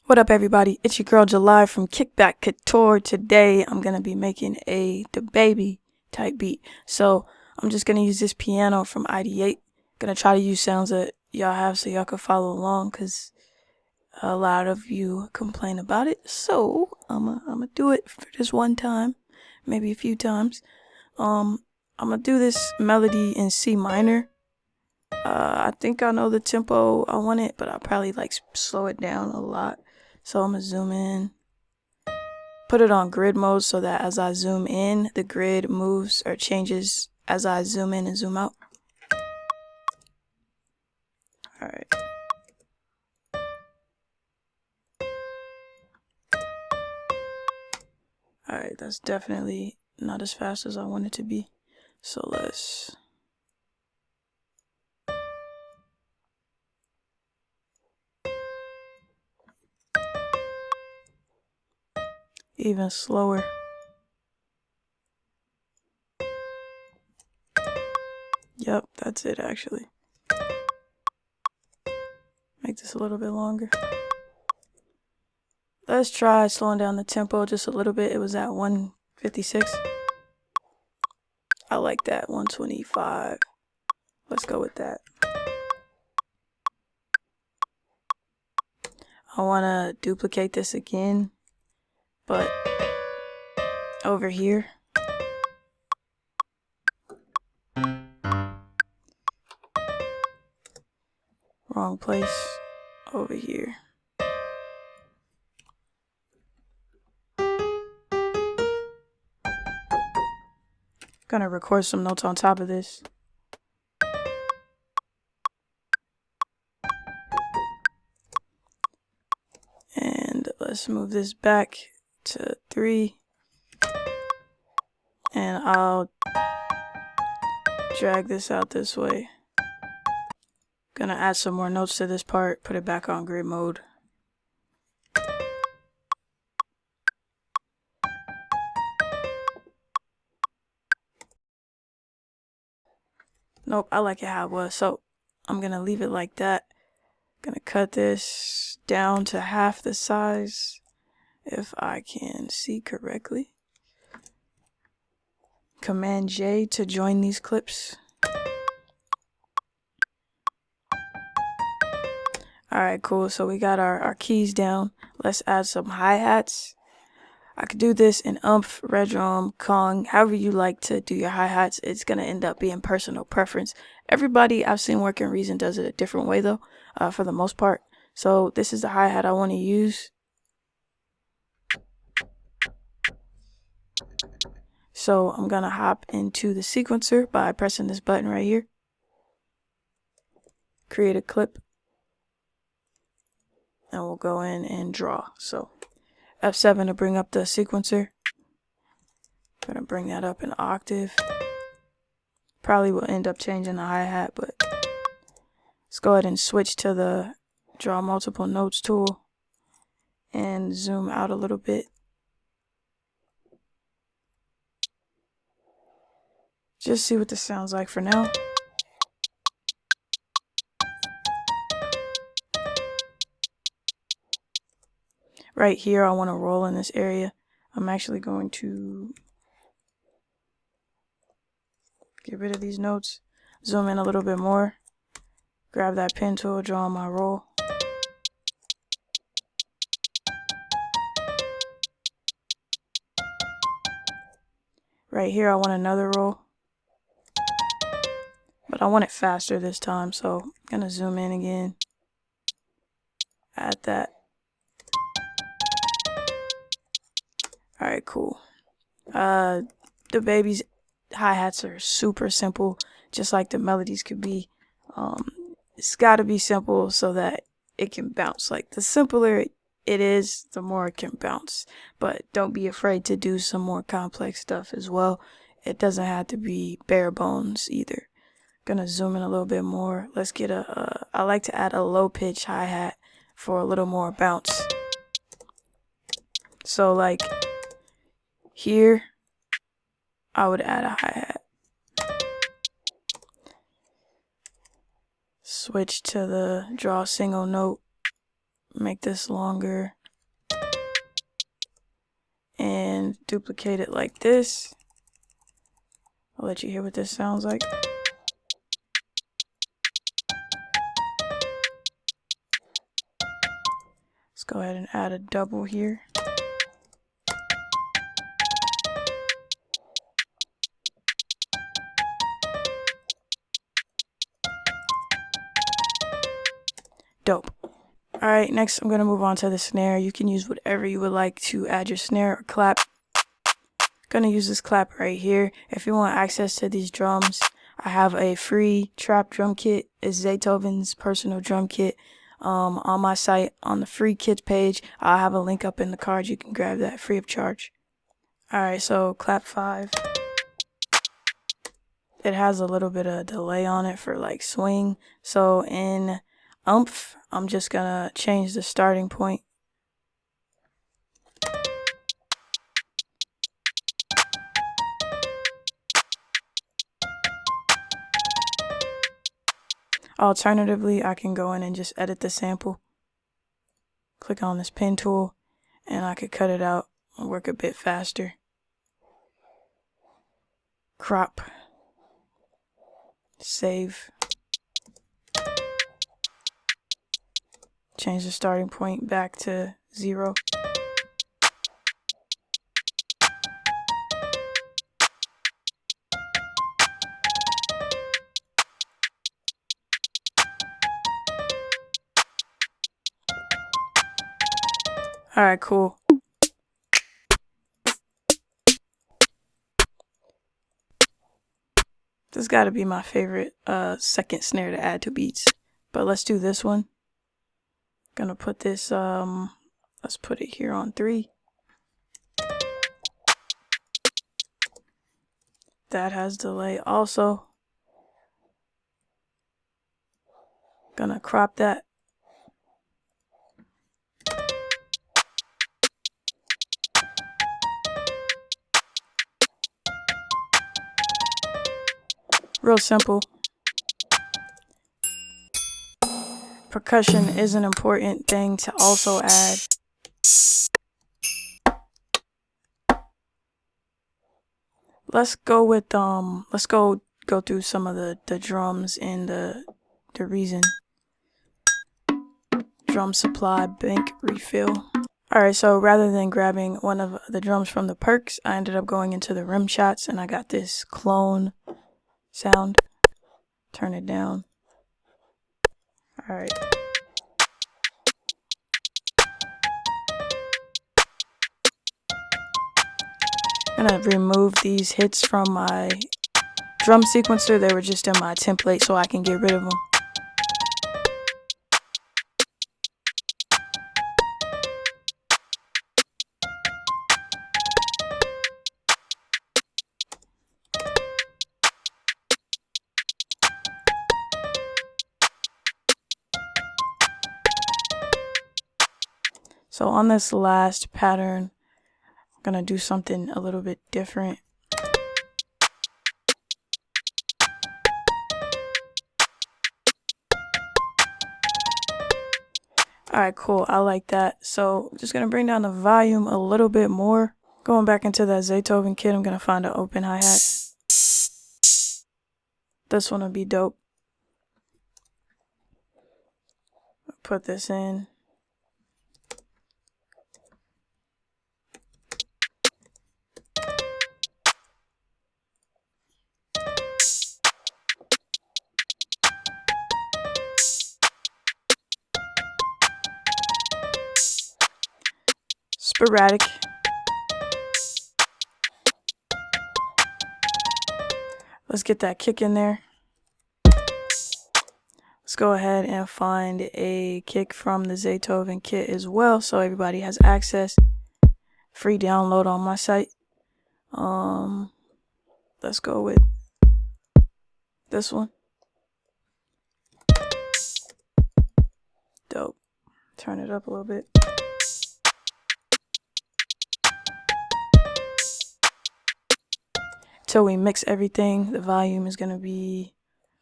What up, everybody? It's your girl July from Kickback Couture. Today I'm gonna be making a DaBaby type beat. So I'm just gonna use this piano from ID8. Gonna try to use sounds that y'all have so y'all can follow along, cause a lot of you complain about it. So I'm gonna do it for this one time, maybe a few times. I'm gonna do this melody in C minor. I think I know the tempo I want it, but I'll probably like slow it down a lot. So I'm gonna zoom in, put it on grid mode so that as I zoom in, the grid moves or changes as I zoom in and zoom out. Alright. Alright, that's definitely not as fast as I want it to be. So let's even slower. Yep, that's it actually. Make this a little bit longer. Let's try slowing down the tempo just a little bit. It was at 156. I like that, 125. Let's go with that. I want to duplicate this again, but over here. Wrong place. Over here. Gonna record some notes on top of this. And let's move this back to 3. And I'll drag this out this way. Gonna add some more notes to this part, put it back on grid mode. Nope, I like it how it was, so I'm gonna leave it like that. Gonna cut this down to half the size, if I can see correctly. Command J to join these clips. Alright, cool. So we got our keys down. Let's add some hi-hats. I could do this in umph, red drum, Kong, however you like to do your hi-hats. It's going to end up being personal preference. Everybody I've seen work in Reason does it a different way though, for the most part. So this is the hi-hat I want to use. So I'm going to hop into the sequencer by pressing this button right here. Create a clip. And we'll go in and draw. So F7 to bring up the sequencer. I'm gonna bring that up an octave. Probably will end up changing the hi-hat, but let's go ahead and switch to the draw multiple notes tool and zoom out a little bit. Just see what this sounds like for now. Right here, I want to roll in this area. I'm actually going to get rid of these notes, zoom in a little bit more, grab that pen tool, draw on my roll. Right here, I want another roll, but I want it faster this time, so I'm gonna zoom in again, add that. Alright, cool. DaBaby's hi-hats are super simple, just like the melodies could be. It's gotta be simple so that it can bounce. Like, the simpler it is, the more it can bounce. But don't be afraid to do some more complex stuff as well. It doesn't have to be bare bones either. Gonna zoom in a little bit more. Let's get I like to add a low pitch hi-hat for a little more bounce. So like here, I would add a hi-hat. Switch to the draw single note. Make this longer. and duplicate it like this. I'll let you hear what this sounds like. Let's go ahead and add a double here. Dope. Alright, next I'm going to move on to the snare. You can use whatever you would like to add your snare or clap. Gonna use this clap right here. If you want access to these drums, I have a free trap drum kit. It's Zaytoven's personal drum kit. On my site, on the free kits page, I'll have a link up in the card. You can grab that free of charge. Alright, so clap 5. It has a little bit of delay on it for like swing. So in umph, I'm just gonna change the starting point. Alternatively, I can go in and just edit the sample. Click on this pen tool and I could cut it out and work a bit faster. Crop. Save. Change the starting point back to 0. Alright, cool. This has got to be my favorite second snare to add to beats. But let's do this one. Gonna put this, let's put it here on 3. That has delay also. Gonna crop that. Real simple. Percussion is an important thing to also add. Let's go with let's go through some of the drums and the reason. Drum supply bank refill. Alright, so rather than grabbing one of the drums from the perks, I ended up going into the rim shots and I got this clone sound. Turn it down. Alright. I'm gonna remove these hits from my drum sequencer. They were just in my template so I can get rid of them. So on this last pattern, I'm gonna do something a little bit different. Alright, cool. I like that. So I'm just gonna bring down the volume a little bit more. Going back into that Zaytoven kit, I'm gonna find an open hi-hat. This one will be dope. Put this in. Sporadic. Let's get that kick in there. Let's go ahead and find a kick from the Zaytoven kit as well so everybody has access. Free download on my site. Let's go with this one. Dope. Turn it up a little bit. Till we mix everything, the volume is gonna be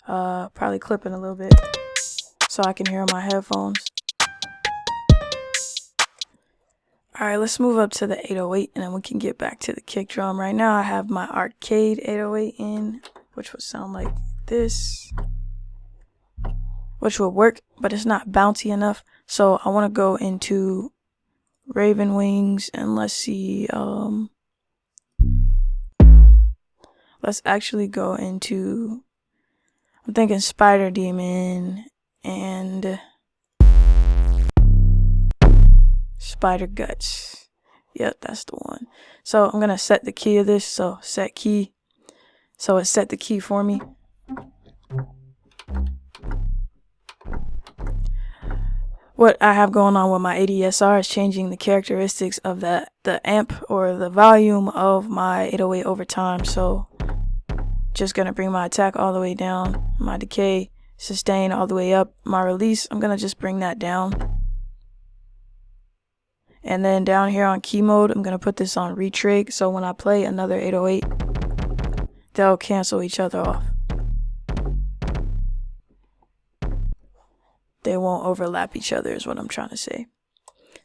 probably clipping a little bit so I can hear on my headphones. Alright, let's move up to the 808 and then we can get back to the kick drum. Right now I have my arcade 808 in, which would sound like this, which will work, but it's not bouncy enough. So I want to go into Raven Wings and let's see, let's actually go into, I'm thinking Spider Demon and Spider Guts. Yep, that's the one. So I'm gonna set the key of this. So set key. So it set the key for me. What I have going on with my ADSR is changing the characteristics of the amp or the volume of my 808 over time. So just gonna bring my attack all the way down, my decay, sustain all the way up, my release, I'm gonna just bring that down. And then down here on key mode, I'm gonna put this on retrig, so when I play another 808, they'll cancel each other off. They won't overlap each other is what I'm trying to say.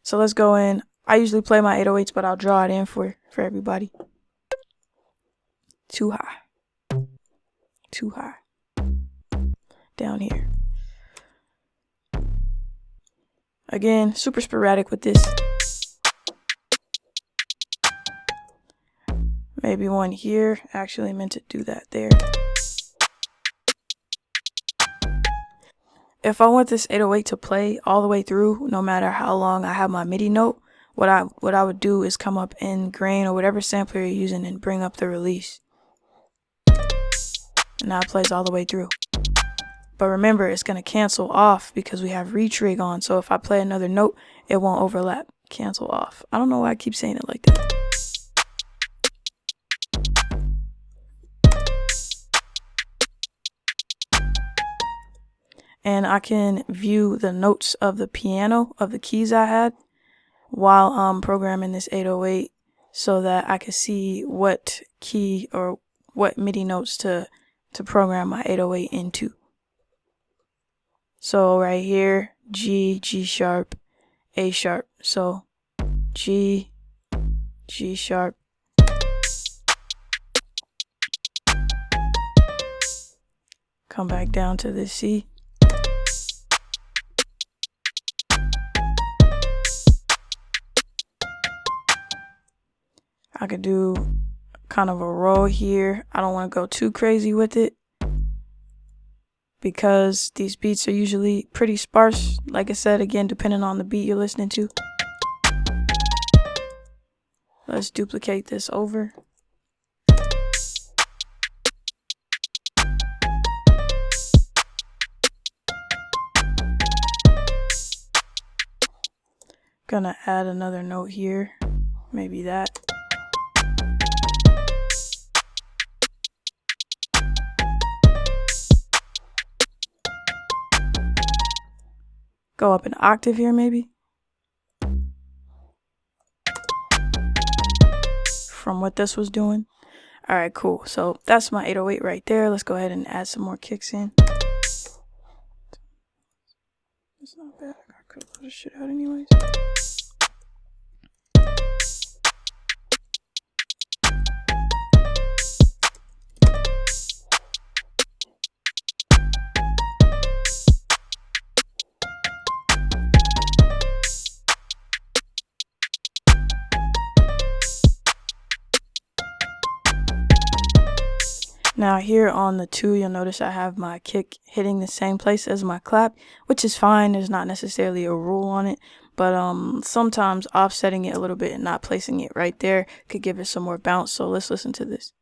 So let's go in. I usually play my 808s, but I'll draw it in for everybody. Too high. Too high. Down here. Again, super sporadic with this. Maybe one here. Actually meant to do that there. If I want this 808 to play all the way through, no matter how long I have my MIDI note, what I would do is come up in grain or whatever sampler you're using and bring up the release. And now it plays all the way through. But remember, it's going to cancel off because we have retrig on. So if I play another note, it won't overlap. Cancel off. I don't know why I keep saying it like that. And I can view the notes of the piano, of the keys I had, while I'm programming this 808 so that I can see what key or what MIDI notes to program my 808 into. So right here, G, G sharp, A sharp. So G, G sharp, come back down to the C. I could do kind of a roll here. I don't want to go too crazy with it because these beats are usually pretty sparse. Like I said, again, depending on the beat you're listening to. Let's duplicate this over. Gonna add another note here, maybe that. Go up an octave here, maybe. From what this was doing. Alright, cool. So that's my 808 right there. Let's go ahead and add some more kicks in. It's not bad. I gotta cut all this shit out anyways. Now here on the 2, you'll notice I have my kick hitting the same place as my clap, which is fine. There's not necessarily a rule on it, but sometimes offsetting it a little bit and not placing it right there could give it some more bounce. So let's listen to this.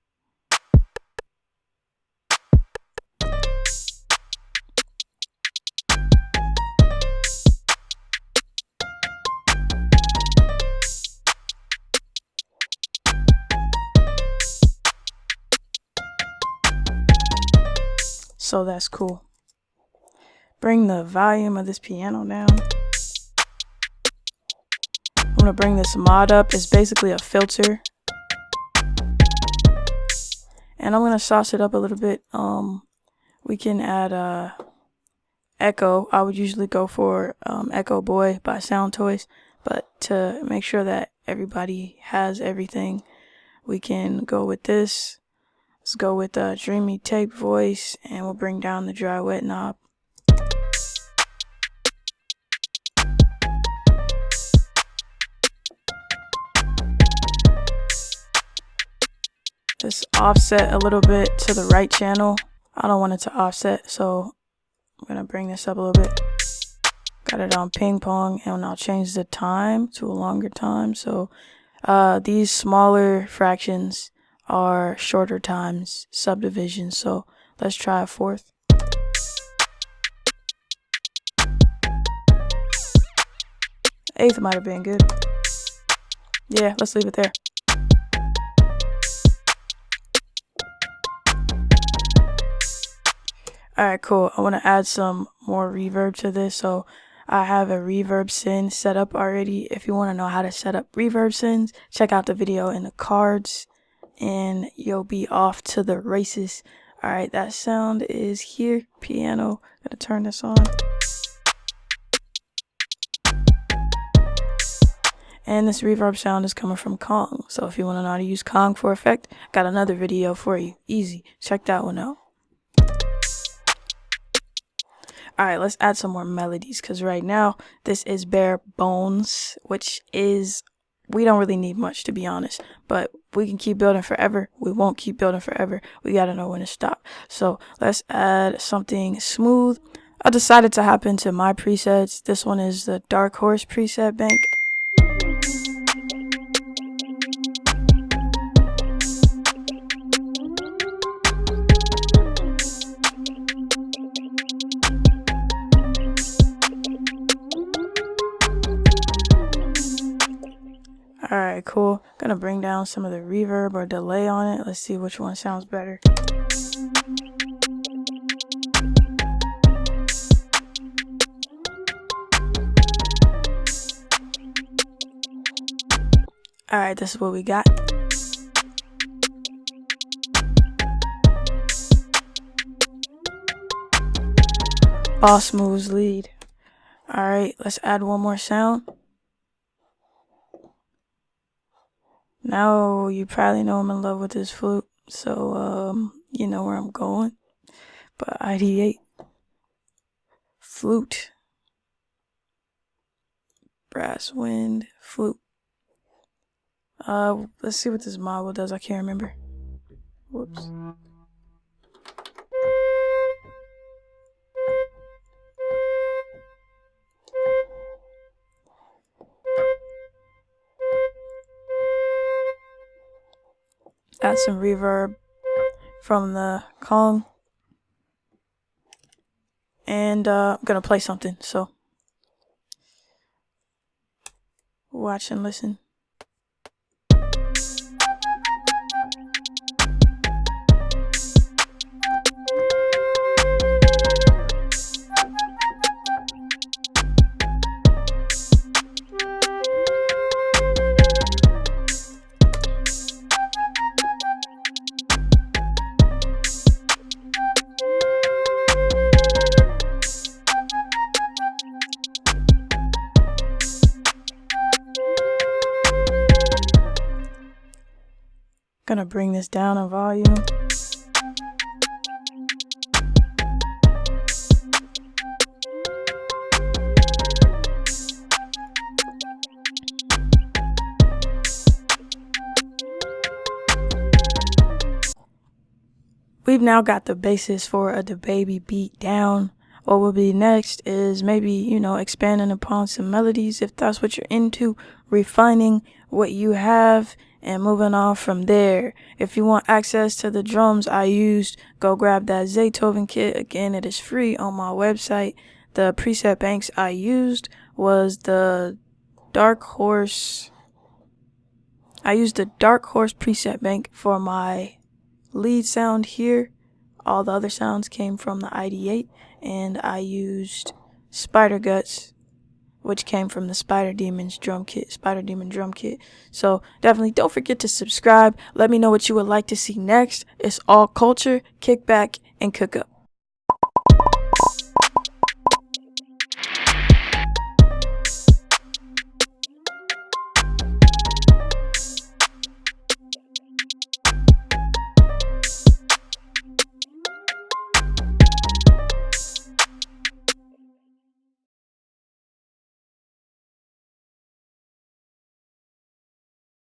So that's cool. Bring the volume of this piano down. I'm gonna bring this mod up. It's basically a filter. And I'm gonna sauce it up a little bit. We can add echo. I would usually go for Echo Boy by Sound Toys, But to make sure that everybody has everything, we can go with this. Let's go with the dreamy tape voice, and we'll bring down the dry wet knob. Just offset a little bit to the right channel. I don't want it to offset, so I'm gonna bring this up a little bit. Got it on ping pong, and I'll change the time to a longer time. So these smaller fractions are shorter times, subdivisions. So let's try a fourth. Eighth might have been good. Yeah, let's leave it there. Alright, cool. I want to add some more reverb to this. So I have a reverb send set up already. If you want to know how to set up reverb sends, check out the video in the cards and you'll be off to the races. Alright, that sound is here. Piano. Gotta turn this on. And this reverb sound is coming from Kong. So if you want to know how to use Kong for effect, got another video for you. Easy. Check that one out. Alright, let's add some more melodies, because right now this is bare bones, which is, we don't really need much, to be honest, but we can keep building forever. We won't keep building forever. We gotta know when to stop. So let's add something smooth. I decided to hop into my presets. This one is the Dark Horse preset bank. Alright, cool. Gonna bring down some of the reverb or delay on it. Let's see which one sounds better. Alright, this is what we got. Boss moves lead. Alright, let's add one more sound. Now you probably know I'm in love with this flute, so you know where I'm going. But ideate, flute, brass wind, flute. Let's see what this model does. I can't remember. Whoops. Add some reverb from the Kong. And I'm gonna play something, so watch and listen. Gonna bring this down in volume. We've now got the basis for a DaBaby beat down. What will be next is maybe, you know, expanding upon some melodies if that's what you're into, refining what you have and moving on from there. If you want access to the drums I used, go grab that Zaytoven kit. Again, it is free on my website. The preset banks I used was the Dark Horse. I used the Dark Horse preset bank for my lead sound here. All the other sounds came from the ID8, and I used Spider Guts, which came from the Spider Demon drum kit. So definitely don't forget to subscribe. Let me know what you would like to see next. It's all culture, kick back, and cook up.